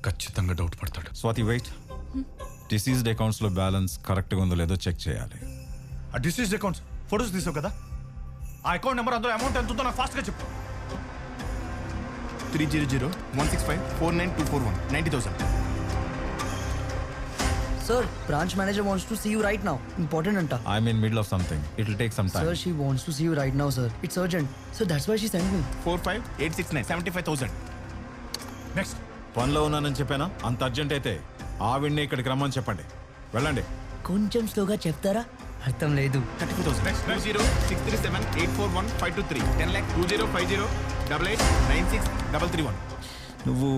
ఖచ్చితంగా డౌట్ పడతాడు. Swathi wait. Diseased అకౌంట్స్లో balance కరెక్ట్గా ఉందో లేదో చెక్ చేయాలి. ఆ డిసీజ్డ్ అకౌంట్స్ ఫొటోస్ తీసావు కదా, ఆ అకౌంట్ నెంబర్ అందులో అమౌంట్ ఎంత ఉందో నాకు ఫాస్ట్గా చెప్పు. 300-165-49241 90,000. Sir, branch manager wants to see you right now. Important anta. I'm in middle of something. It'll take some time. Sir, she wants to see you right now, sir. It's urgent. So that's why she sent me. 45869 75,000. Next. పనిలో ఉన్నానని చెప్పానా? అంత urgent అయితే ఆవిడ్ని ఇక్కడికి రమ్మని చెప్పండి. వెళ్ళండి. కొంచెం స్లోగా చెప్తారా? అర్థం లేదు. 34,000. Next. 20-637-841-523 10 lakh 2050-8896-331. నువ్వు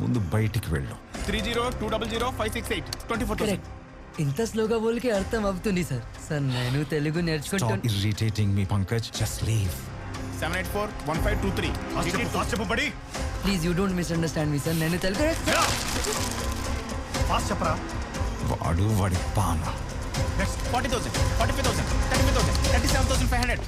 ముందు బయటికి వెళ్ళు. 30-200-568 24,000. కరెక్ట్. ఇంత స్లోగా బోల్కి అర్థం అవుతుంది సార్. సార్ నేను తెలుగు Stop నేర్చుకుంటాను. irritating me, Pankaj. Just leave. 784-1523 fast చెప్పు బడి. Please you don't misunderstand me sir. నేను తెలుగు ఫాస్ట్ చెప్పరా. వాడి పాన. నెక్స్ట్. 40,000 45,000 35,000 37,500.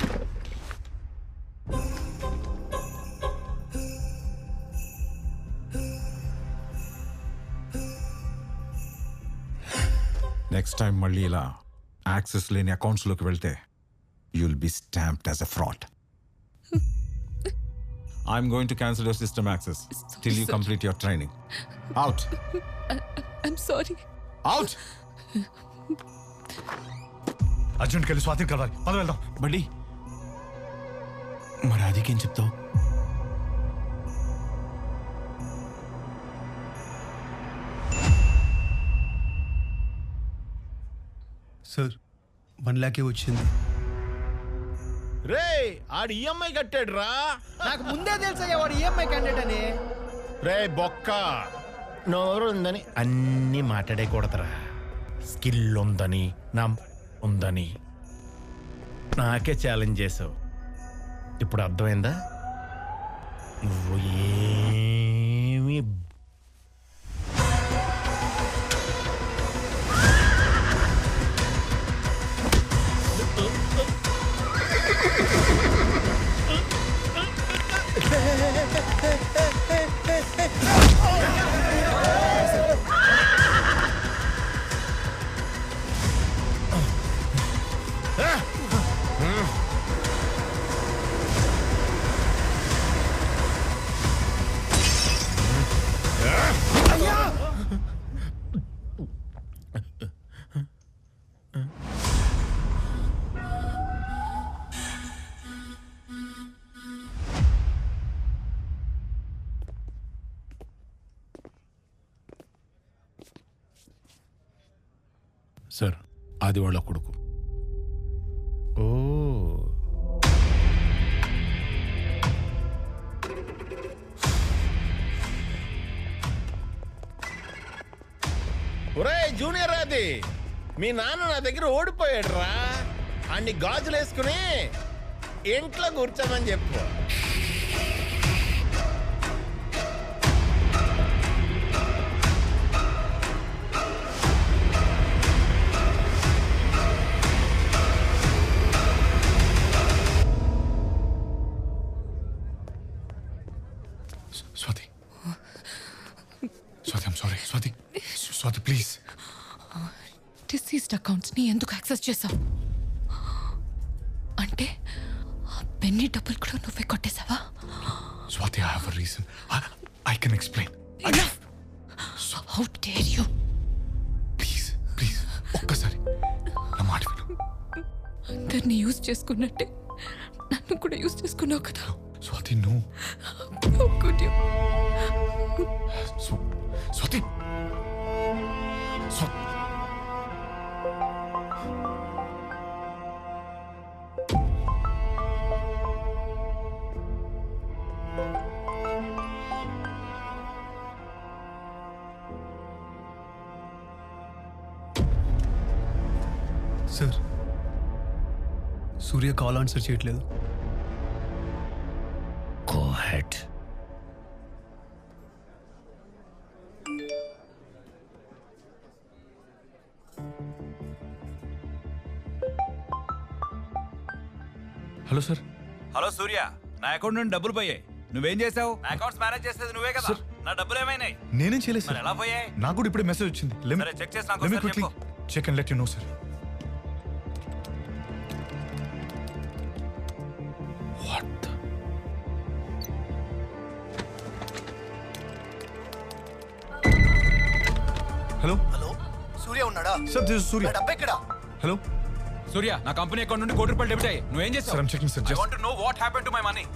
నెక్స్ట్ టైం మళ్ళీ ఇలా యాక్సెస్ లేని అకౌంట్స్లోకి వెళ్తే you'll be stamped as a fraud. I'm going to cancel your system access till you complete your training. Out. I'm sorry. Out. అర్జున్కి వెళ్ళి స్వాతిని కలవాలి. పద వెళ్దాం. బడ్డీ మరి అదికేం చెప్తావు? సార్ 1 lakh వచ్చింది. రే ఆడు ఈఎంఐ కట్టాడు రా. నాకు ముందే తెలుసయ్యా వాడు ఈఎంఐ క్యాండిడేట్ అని. రే బొక్క, నోరు ఉందని అన్నీ మాట్లాడేకూడదురా. స్కిల్ ఉందని నా ఉందని నాకే ఛాలెంజ్ చేసావు. ఇప్పుడు అర్థమైందా? నువ్వు ఏమీ సార్ అది వాళ్ళ కొడుకు. ఓ ఒరే జూనియర్, అది మీ నాన్న నా దగ్గర ఓడిపోయాడు రా. అన్ని గాజులు వేసుకుని ఇంట్లో కూర్చోమని చెప్పు. Swathi, Swathi, I'm sorry. Swathi, Swathi please. Deceased accounts ని ఎందుకు యాక్సెస్ చేసావు? అంటే ఆ పెన్ని డబ్బులు కూడా నువ్వే కొట్టేశావా? Swathi, I have a reason. I can explain. Enough! How dare you? Please please ఒక్కసారి నా మాట విను. అందరినీ యూజ్ చేసుకున్నట్టే నన్ను కూడా యూజ్ చేసుకున్నావు కదా. స్వాతి, నువ్వు How could you? Swathi, sir Surya call answer చేయట్లేదు. Go ahead. Hello sir. Hello Surya, నా అకౌంట్ నుండి డబ్బులు పోయాయి. నువ్వేం చేసావు? నా అకౌంట్స్ మేనేజ్ చేసేది నువ్వే కదా. సార్ నా డబ్బులు ఏమైనాయి? నేనేం చేయలేదు మరి సార్. ఎలా పోయాయి? నాకు కూడా ఇప్పుడే మెసేజ్ వచ్చింది. సరే, check చేసి నాకు ఒకసారి చెప్పు. Check and let you know sir. What? Hello hello Surya ఉన్నాడా? Sir, this is Surya. డబ్బు ఎక్కడ? హలో సూర్య, నా కంపెనీ అకౌంట్ నుండి ₹1 డెబిట్ అయ్యి నువ్వేం సార్, చేస్తావు? I'm checking sir. I just want to know what happened to my money.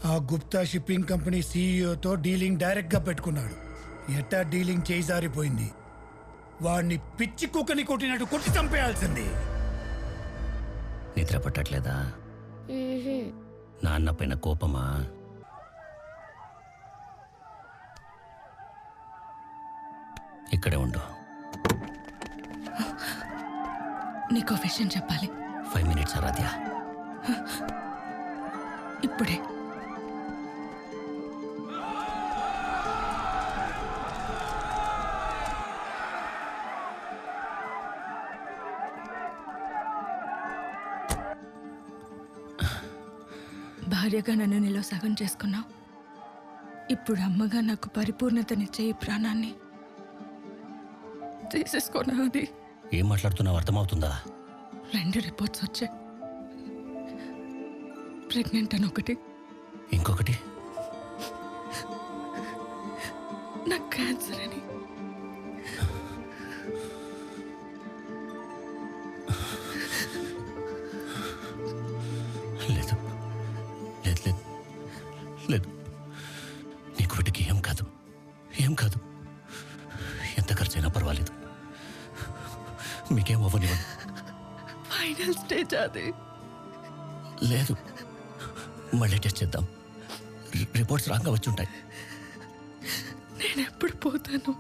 ఆ గుప్తా షిప్పింగ్ కంపెనీ సీఈఓతో డీలింగ్ డైరెక్ట్ గా పెట్టుకున్నాడు. ఎట్టా డీలింగ్ చేయి జారిపోయింది. వాడిని పిచ్చి కుక్కని కొట్టినట్టు కొట్టి చంపేయాల్సింది. నిద్ర పట్టట్లేదా? నాన్న పైన కోపమా? ఇక్కడే ఉండు. నీకో విషయం చెప్పాలి. 5 minutes ఆరాధ్య. ఇప్పుడే. భార్యగా నన్ను నీలో సగం చేసుకున్నావు. ఇప్పుడు అమ్మగా నాకు పరిపూర్ణతనిచ్చే ఈ ప్రాణాన్ని తీసేసుకోనా? అది ఏం మాట్లాడుతున్నావు అర్థమవుతుందా? 2 రిపోర్ట్స్ వచ్చాయి. ప్రెగ్నెంట్ అని ఒకటి, ఇంకొకటి నాకు క్యాన్సర్ అని. లేదు లేదు లేదు లేదు, నీకు వీటికి ఏం కాదు, ఏం కాదు. ఎంత ఖర్చైనా పర్వాలేదు, మీకేం అవ్వనివ్వండి. ఫైనల్ స్టేజ్ అది. లేదు, మళ్ళీ టెస్ట్ చేద్దాం. రిపోర్ట్స్ రాంగా వచ్చి ఉంటాయి. నేను ఎప్పుడు పోతాను,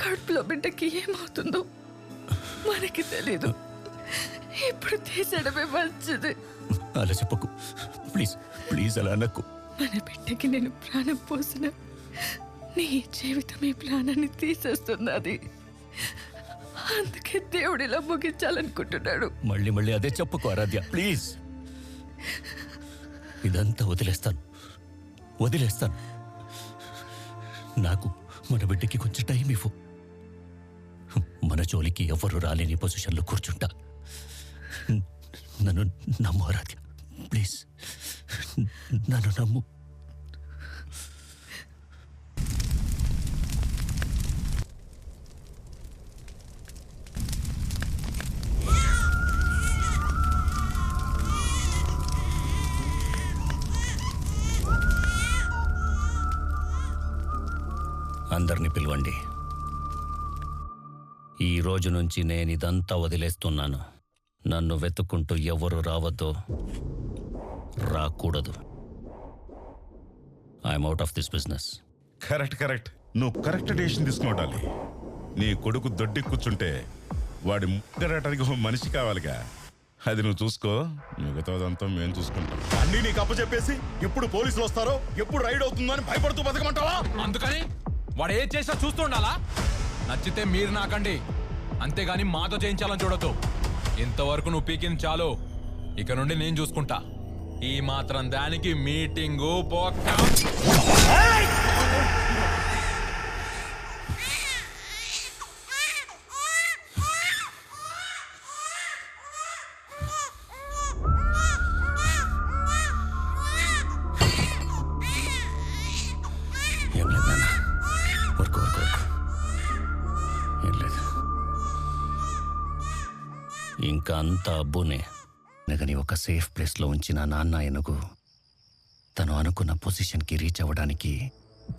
కడుపులో బిడ్డకి ఏమవుతుందో మనకి తెలీదు. ఇప్పుడు తీసేయడమే మంచిది. అలా చెప్పకు ప్లీజ్, ప్లీజ్ అలా అనకు. మన బిడ్డకి నేను ప్రాణం పోసిన నీ జీవితం ఈ ప్రాణాన్ని తీసేస్తుంది. అది అందుకే దేవుడిలా ముగించాలనుకుంటున్నాడు. మళ్ళీ మళ్ళీ అదే చెప్పుకో ఆరాధ్య, ప్లీజ్. ఇదంతా వదిలేస్తాను, వదిలేస్తాను. నాకు మన బిడ్డకి కొంచెం టైం ఇవ్వు. మన జోలికి ఎవరు రాలేని పొజిషన్లో కూర్చుంటా. నన్ను నమ్ము ఆరాధ్య, ప్లీజ్ నన్ను నమ్ము. అందరినీ పిలవండి. ఈ రోజు నుంచి నేను ఇదంతా వదిలేస్తున్నాను. నన్ను వెతుక్కుంటూ ఎవరు రావద్దు, రాకూడదు. I'm out of this business. Correct correct, నువ్వు కరెక్ట్ డెసిషన్ తీసుకున్నాడాలి. నీ కొడుకు దొడ్డి కూర్చుంటే వాడి ముక్కరాటానికి మనిషి కావాలిగా. అది నువ్వు చూసుకో, మిగతాదంతా మేము చూసుకుంటాం. అన్నీ నీకు అప్పచెప్పేసి ఎప్పుడు పోలీసులు వస్తారో, ఎప్పుడు రైడ్ అవుతుందో అని భయపడుతూ బతకమంటావా? అందుకని వాడు ఏం చేసినా చూస్తూ ఉండాలా? నచ్చితే మీరు నాకండి, అంతేగాని మాతో చేయించాలని చూడొద్దు. ఇంతవరకు నువ్వు పీకింది చాలు. ఇక నుండి నేను చూసుకుంటా. ఈ మాత్రం దానికి మీటింగు పోక. ఏం లేదు నాన్న, ఊరుకో ఊరుకో ఊరుకో. ఏం లేదు, ఇంకా అంతా అబ్బునే. నగని ఒక సేఫ్ ప్లేస్లో ఉంచిన నాన్న ఎనుగు తను అనుకున్న పొజిషన్కి రీచ్ అవ్వడానికి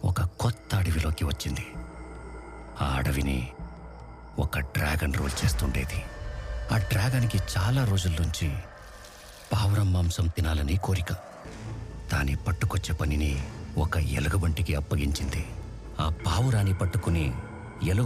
ఒక కొత్త అడవిలోకి వచ్చింది. ఆ అడవిని ఒక డ్రాగన్ రూల్ చేస్తుండేది. ఆ డ్రాగన్కి చాలా రోజుల నుంచి పావురం మాంసం తినాలని కోరిక. దాన్ని పట్టుకొచ్చే పనిని ఒక ఎలుగుబంటికి అప్పగించింది. ఆ పావురాన్ని పట్టుకుని ఎలుగు